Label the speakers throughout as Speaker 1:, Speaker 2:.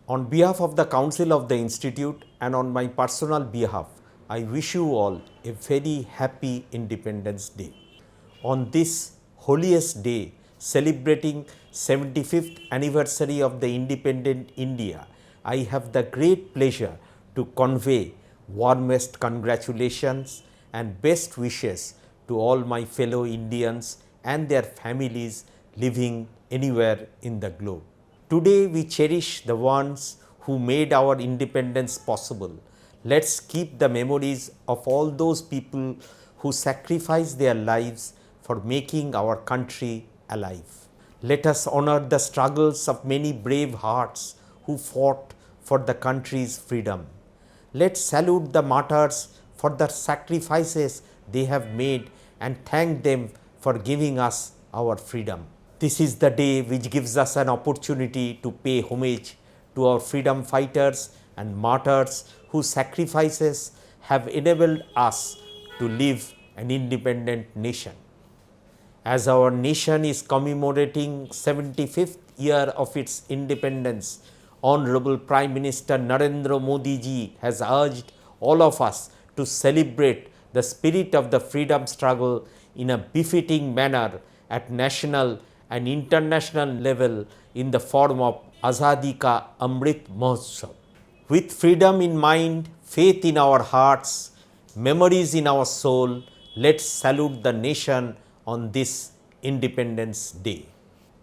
Speaker 1: On behalf of the Council of the Institute and on my personal behalf, I wish you all a very happy Independence Day. On this holiest day, celebrating 75th anniversary of the independent India, I have the great pleasure to convey warmest congratulations and best wishes to all my fellow Indians and their families living anywhere in the globe. Today we cherish the ones who made our independence possible. Let's keep the memories of all those people who sacrificed their lives for making our country alive. Let us honor the struggles of many brave hearts who fought for the country's freedom. Let's salute the martyrs for the sacrifices they have made and thank them for giving us our freedom. This is the day which gives us an opportunity to pay homage to our freedom fighters and martyrs whose sacrifices have enabled us to live an independent nation. As our nation is commemorating 75th year of its independence, Honorable Prime Minister Narendra Modi ji has urged all of us to celebrate the spirit of the freedom struggle in a befitting manner at national and international level in the form of Azadi Ka Amrit Mahotsav. With freedom in mind, faith in our hearts, memories in our soul, let's salute the nation on this Independence Day.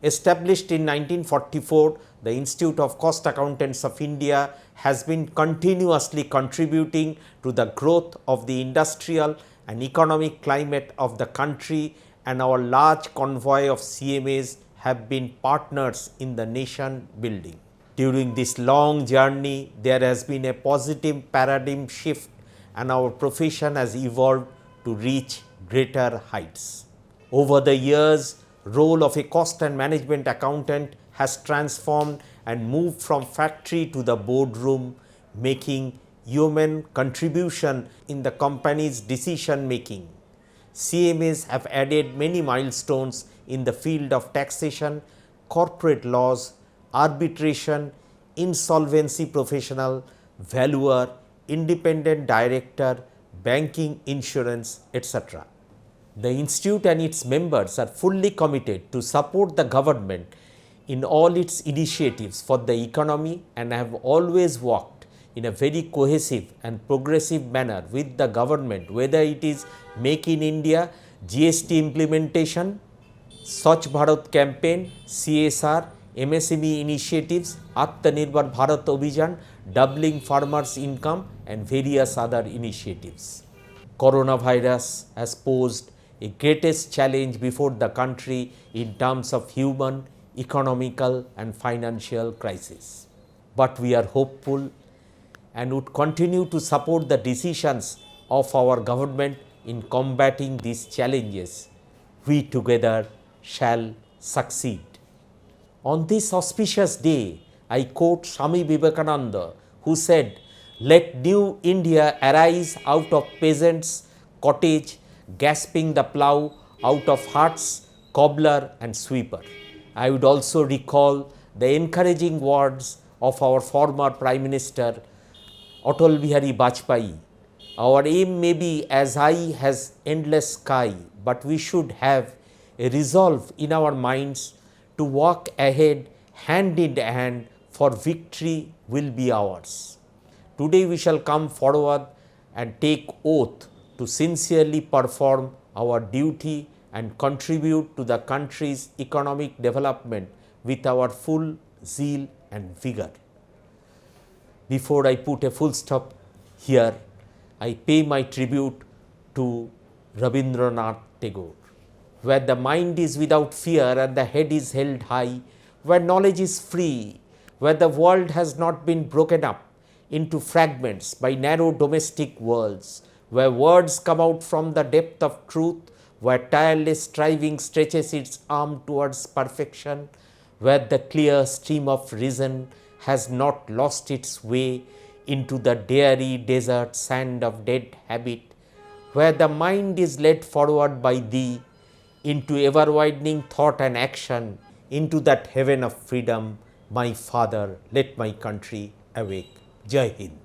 Speaker 1: Established in 1944, the Institute of Cost Accountants of India has been continuously contributing to the growth of the industrial and economic climate of the country, and our large convoy of CMAs have been partners in the nation building. During this long journey, there has been a positive paradigm shift and our profession has evolved to reach greater heights. Over the years, role of a cost and management accountant has transformed and moved from factory to the boardroom, making human contribution in the company's decision making. CMAs have added many milestones in the field of taxation, corporate laws, arbitration, insolvency professional, valuer, independent director, banking, insurance, etc. The Institute and its members are fully committed to support the government in all its initiatives for the economy and have always worked in a very cohesive and progressive manner with the government, whether it is Make in India, GST implementation, Swachh Bharat campaign, CSR, MSME initiatives, Atmanirbhar Bharat Abhijan, doubling farmers' income and various other initiatives. Coronavirus has posed a greatest challenge before the country in terms of human, economical and financial crisis. But we are hopeful and would continue to support the decisions of our government in combating these challenges. We together shall succeed. On this auspicious day, I quote Swami Vivekananda, who said, "Let new India arise out of peasants' cottage, gasping the plough, out of huts, cobbler and sweeper." I would also recall the encouraging words of our former Prime Minister Atal Bihari Vajpayee. Our aim may be as high as endless sky, but we should have a resolve in our minds to walk ahead hand in hand, for victory will be ours. Today we shall come forward and take oath to sincerely perform our duty and contribute to the country's economic development with our full zeal and vigor. Before I put a full stop here, I pay my tribute to Rabindranath Tagore. Where the mind is without fear and the head is held high, where knowledge is free, where the world has not been broken up into fragments by narrow domestic worlds, where words come out from the depth of truth, where tireless striving stretches its arm towards perfection, where the clear stream of reason has not lost its way into the dreary desert sand of dead habit, where the mind is led forward by thee into ever-widening thought and action, into that heaven of freedom, my father, let my country awake. Jai Hind.